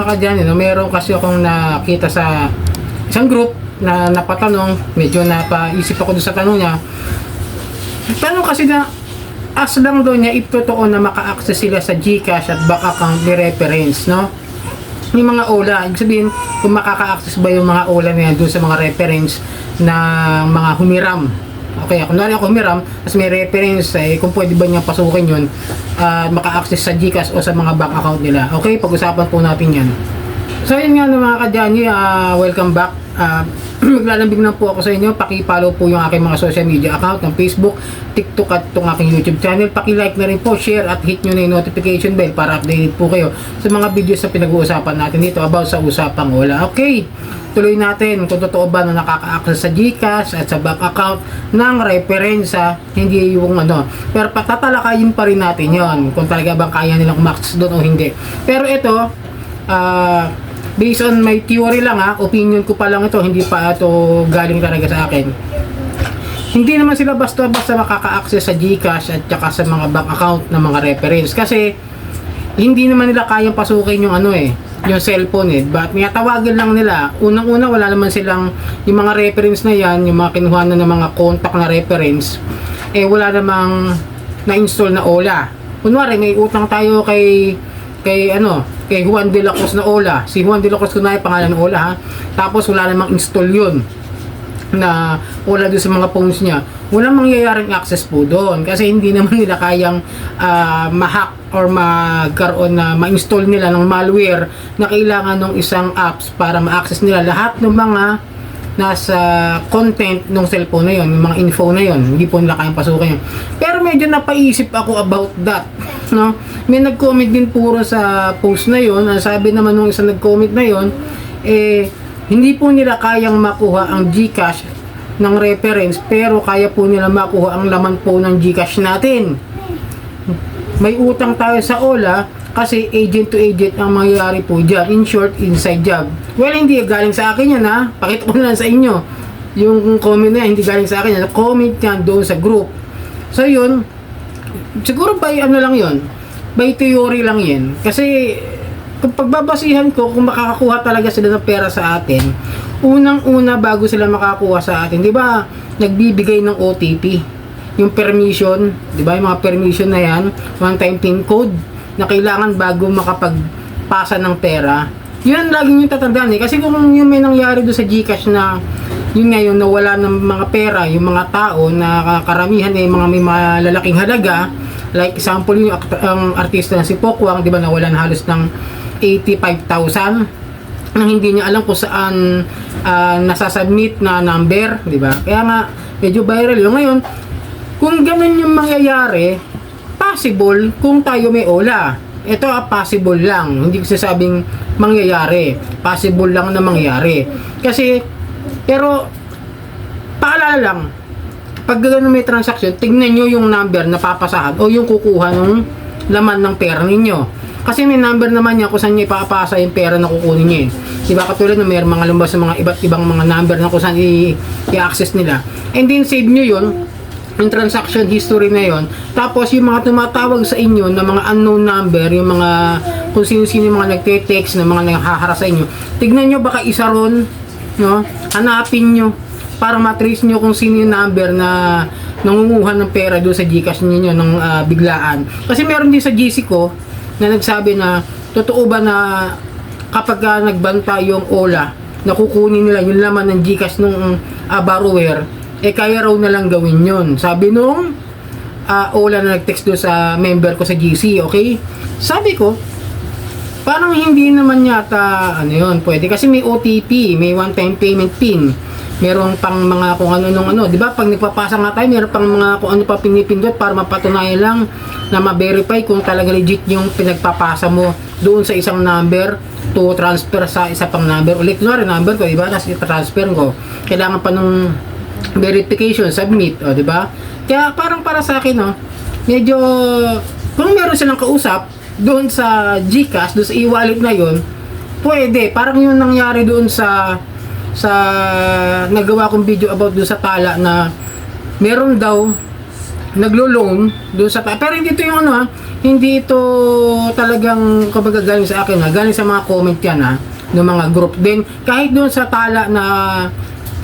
mga kadyan, no, meron kasi akong nakita sa isang group na napatanong, medyo napaisip ako doon sa tanong niya. Tanong kasi na, as lang doon niya, if totoo na maka-access sila sa GCash at bank account ni reference, no? Yung mga OLA, ibig sabihin, kung makaka-access ba yung mga OLA na yan doon sa mga reference na mga humiram. Okay, kunwari ako humiram, tapos may reference, kung pwede ba niya pasukin yun, maka-access sa GCash o sa mga bank account nila. Okay, pag-usapan po natin yan. So yun nga mga kadyani, welcome back. Maglalambing na po ako sa inyo. Paki-follow po yung aking mga social media account ng Facebook, TikTok at itong aking YouTube channel. Paki-like na rin po, share at hit nyo na yung notification bell para updated po kayo sa mga videos na pinag-uusapan natin dito about sa usapang OLA. Okay, tuloy natin kung totoo ba na nakaka-access sa GCash at sa bank account ng referensya, hindi yung ano. Pero patatalakayin pa rin natin yon kung talaga bang kaya nilang ma-access doon o hindi. Pero ito, based on my theory lang opinion ko pa lang ito, hindi pa ito galing talaga sa akin. Hindi naman sila basta-basta makaka-access sa GCash at saka sa mga bank account ng mga reference kasi hindi naman nila kayang pasukin yung yung cellphone but may tawagin lang nila. Unang-una wala naman silang yung mga reference na yan, yung mga kinuha ng mga contact na reference, wala namang na-install na OLA. Kunwari may utang tayo kay Juan de la Cruz na OLA. Si Juan de la Cruz kunwari pangalan ng OLA tapos wala namang install yun na OLA doon sa mga phones niya. Walang mangyayaring access po doon kasi hindi naman nila kayang ma-hack or magkaroon na ma-install nila ng malware na kailangan ng isang apps para ma-access nila lahat ng mga nasa content ng cellphone na yon, yung mga info na yon, hindi po nila kayang pasukin yun. Pero medyo napaisip ako about that, no? May nag-comment din puro sa post na yon, sabi naman nung isang nag-comment na yon, hindi po nila kayang makuha ang GCash ng reference pero kaya po nila makuha ang laman po ng GCash natin. May utang tayo sa OLA kasi agent to agent ang mangyayari po dyan. In short, inside job. Well, hindi galing sa akin yan Pakita ko lang sa inyo. Yung comment na yan, hindi galing sa akin yan. Comment yan doon sa group. So yun, siguro by lang yun. By theory lang yan. Kasi kung pagbabasihan ko, kung makakakuha talaga sila ng pera sa atin, unang-una bago sila makakuha sa atin, di ba, nagbibigay ng OTP. Yung permission, di ba, yung mga permission na yan, one-time PIN code, na kailangan bago makapagpasa ng pera. Yun lagi yung tatandaan kasi kung yung may nangyari doon sa GCash na yun ngayon nawala ng mga pera yung mga tao na karamihan mga may malalaking halaga, like example yung ang artista na si Pokwang, di ba, nawala na halos ng 85,000 nang hindi niya alam kung saan nasasubmit na number, di ba? Kaya nga medyo viral yun. Ngayon, kung ganun yung mangyayari, possible kung tayo may OLA. Ito possible lang. Hindi ko sasabing mangyayari. Possible lang na mangyayari. Kasi, pero, paalala lang, pag gano'n may transaction, tignan nyo yung number na papasahan o yung kukuha ng laman ng pera ninyo. Kasi may number naman niya kung saan niya ipapasa yung pera na kukunin niya. Diba katulad na may mga lumbas sa mga iba't ibang mga number na kung saan i-access nila. And then save nyo yun, yung transaction history na yon. Tapos yung mga tumatawag sa inyo na mga unknown number, yung mga kung sino-sino yung mga nagte-text na mga naghaharap sa inyo, tignan nyo baka isa ron, no? Hanapin nyo para matrace nyo kung sino yung number na nangunguha ng pera doon sa GCash niyo ng biglaan. Kasi meron din sa GC ko na nagsabi na totoo ba na kapag nagbanta yung OLA, nakukunin nila yung laman ng GCash nung borrower, kaya raw na lang gawin yon. Sabi nung OLA na nag-text doon sa member ko sa GC, okay? Sabi ko, parang hindi naman yata, pwede. Kasi may OTP, may one-time payment PIN. Meron pang mga kung ano, di ba? Pag nagpapasa nga tayo, meron pang mga kung ano pa pinipindot para mapatunayan lang na ma-verify kung talaga legit yung pinagpapasa mo doon sa isang number to transfer sa isa pang number. Ulit, number ko, di ba? Tapos i-transfer ko. Kailangan pa nung verification, submit, di ba? Kaya parang para sa akin, medyo kung meron silang kausap doon sa GCash, doon sa e-wallet na yon, pwede. Parang yung nangyari doon sa nagawa kong video about doon sa Tala na meron daw naglo-loan doon sa Tala. Pero hindi ito yung hindi ito talagang kumbaga galing sa akin, galing sa mga comment yan ng mga group. Then kahit doon sa tala na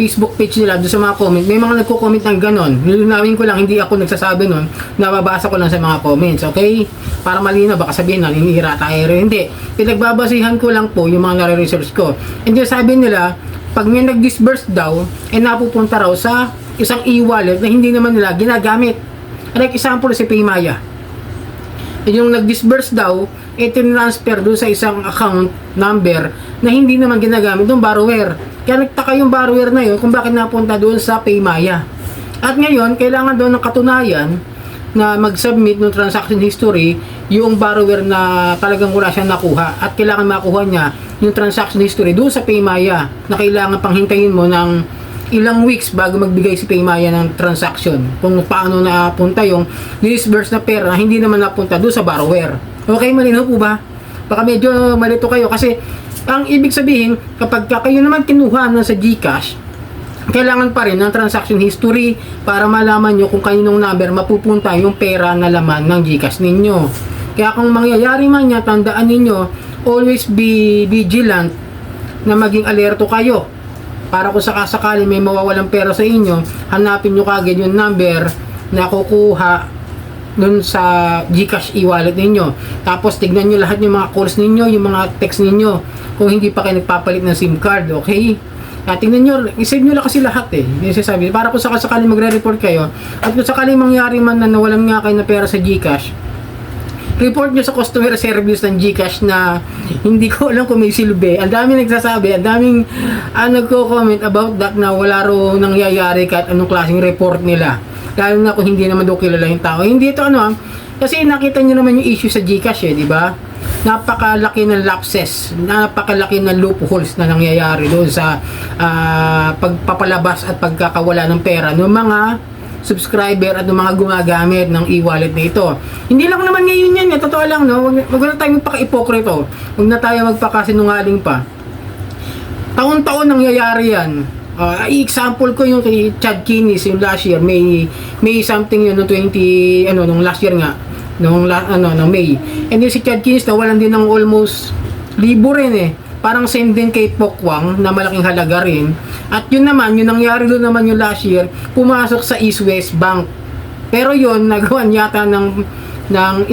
Facebook page nila, doon sa mga comment, may mga nagko-comment ng ganon. Nilunawin ko lang, hindi ako nagsasabi nun, nababasa ko lang sa mga comments, okay? Para malinaw, baka sabihin na, hinihira tayo. Hindi. Pinagbabasihan ko lang po yung mga nare-research ko. And then sabi nila, pag may nag-disburse daw, napupunta raw sa isang e-wallet na hindi naman nila ginagamit. Like example, si Paymaya. Yung nag-disburse daw, tinransfer doon sa isang account number na hindi naman ginagamit ng borrower. Kaya nagtaka yung borrower na yun kung bakit napunta doon sa Paymaya. At ngayon, kailangan doon ng katunayan na mag-submit ng transaction history yung borrower na talagang wala siyang nakuha. At kailangan makuha niya yung transaction history doon sa Paymaya na kailangan pang hintayin mo ng ilang weeks bago magbigay si Paymaya ng transaction. Kung paano napunta yung disburse na pera na hindi naman napunta doon sa borrower. Okay, malinaw po ba? Baka medyo malito kayo kasi ang ibig sabihin, kapag kayo naman kinuha na sa GCash, kailangan pa rin ng transaction history para malaman nyo kung kaninong number mapupunta yung pera na laman ng GCash ninyo. Kaya kung mangyayari man yan, tandaan ninyo, always be vigilant na maging alerto kayo. Para kung sakasakali may mawawalang pera sa inyo, hanapin nyo kagad yung number na kukuha dun sa GCash e-wallet ninyo. Tapos tignan nyo lahat yung mga calls ninyo, yung mga text ninyo kung hindi pa kayo nagpapalit ng SIM card, okay? Tingnan nyo, isave nyo lang kasi lahat yung sasabi. Para kung sakasakali magre-report kayo at kung sakali mangyari man na nawalan nga kayo na pera sa GCash, report nyo sa customer service ng GCash na hindi ko alam kung may silbi. Ang daming nagsasabi, ang daming nagko-comment about that na wala raw nangyayari kahit anong klaseng report nila. Lalo na kung hindi naman daw kilala yung tao. Hindi ito kasi nakita nyo naman yung issue sa GCash di ba? Napakalaki ng lapses, napakalaki ng loopholes na nangyayari doon sa pagpapalabas at pagkakawala ng pera ng mga subscriber at ng mga gumagamit ng e-wallet na ito. Hindi lang naman ngayon yan, totoo lang, no? Wag na tayo magpaka-ipokrito. Wag na tayo magpakasinungaling pa. Taon-taon nangyayari yan. Example ko yung kay Chad Kinis yung last year, May something yun no 20 nung last year nga, nung May. And yung si Chad Kinis nawalan din ng almost libo rin Parang same din kay Pokwang na malaking halaga rin. At yun naman, yung nangyari doon naman yung last year, pumasok sa East West Bank. Pero yun, nagawan yata ng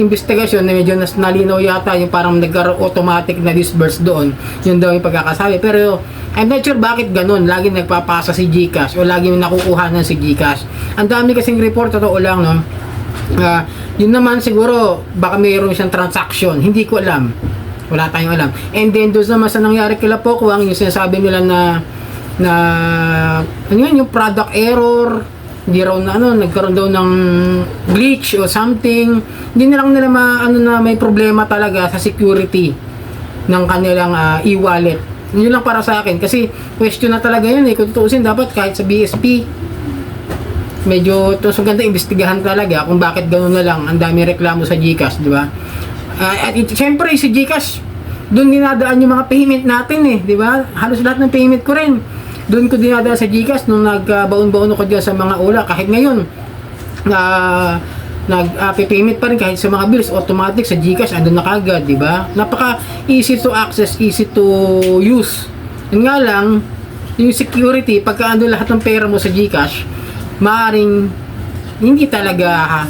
investigasyon na medyo nalinaw yata yung parang nagkaroon automatic na disburse doon. Yun daw yung pagkakasabi. Pero I'm not sure bakit ganun. Lagi nagpapasa si GCash o lagi nakukuhanan si GCash. Ang dami kasing report, totoo lang, no? Yun naman siguro, baka mayroon siyang transaction. Hindi ko alam. Wala tayong alam. And then doon naman sa nangyari kila Pokwang, yung sinasabi nila na yung product error, hindi raw nagkaroon daw ng glitch o something. Hindi na lang nila na may problema talaga sa security ng kanilang e-wallet. Yun lang para sa akin kasi question na talaga yun kung tutuusin dapat kahit sa BSP medyo ito ganda imbestigahan talaga kung bakit gano'n na lang ang dami reklamo sa GCash, di ba? At siyempre si GCash doon dinadaan yung mga payment natin di ba? Halos lahat ng payment ko rin doon ko dinadaan sa GCash nung nagbaon-baon ako dyan sa mga ula. Kahit ngayon nag-payment pa rin kahit sa mga bills automatic sa GCash andun na kagad, di ba? Napaka easy to access, easy to use. Yun nga lang yung security, pagka andun lahat ng pera mo sa GCash, maaring hindi talaga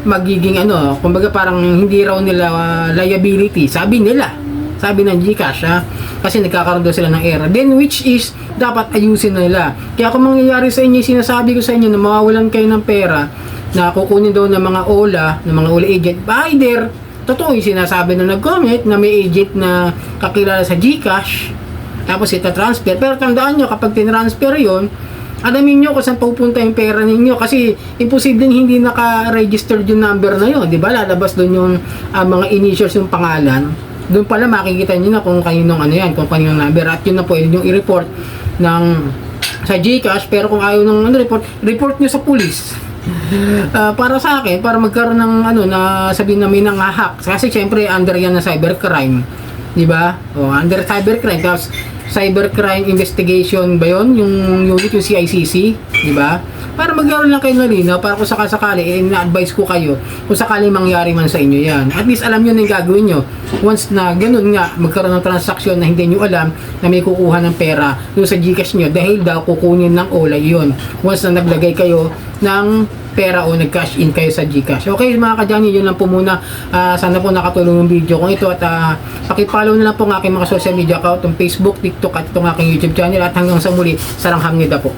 magiging kumbaga parang hindi raw nila liability, sabi ng GCash kasi nagkakaroon daw sila ng error, then which is dapat ayusin nila. Kaya kung mangyayari sa inyo, sinasabi ko sa inyo na mawawalan kayo ng pera na kukunin daw ng mga OLA, ng mga OLA agent, either totoo yung sinasabi na nag-comment na may agent na kakilala sa GCash tapos ita-transfer, pero tandaan nyo kapag tinransfer yon, alamin nyo kung saan pupunta yung pera ninyo kasi imposibleng hindi naka-registered yung number na yun, di ba? Lalabas doon yung mga initials yung pangalan. Doon pala makikita nyo na kung kaninong kung kaninong number at yun na pwede nyo i-report sa GCash. Pero kung ayaw ng report nyo sa police. Para sa akin, para magkaroon ng na sabihin na may nang-hack. Kasi syempre under yan na cybercrime, di ba? Under cybercrime, tapos cybercrime investigation ba yon yung unit, yung CICC, di ba? para magkaroon lang kayo ng linaw, para kung sakasakali, na-advise ko kayo kung sakali mangyari man sa inyo yan. At least alam nyo na yung gagawin nyo. Once na ganun nga, magkaroon ng transaksyon na hindi nyo alam na may kukuha ng pera doon sa Gcash nyo dahil daw kukunin ng OLA yun. Once na naglagay kayo ng pera o nag-cash in kayo sa Gcash. Okay mga kadyani, yun lang po muna. Sana po nakatulong yung video kong ito at pakipollow na lang po ng aking mga social media account, yung Facebook, TikTok at itong aking YouTube channel at hanggang sa muli, sarang hamnida po.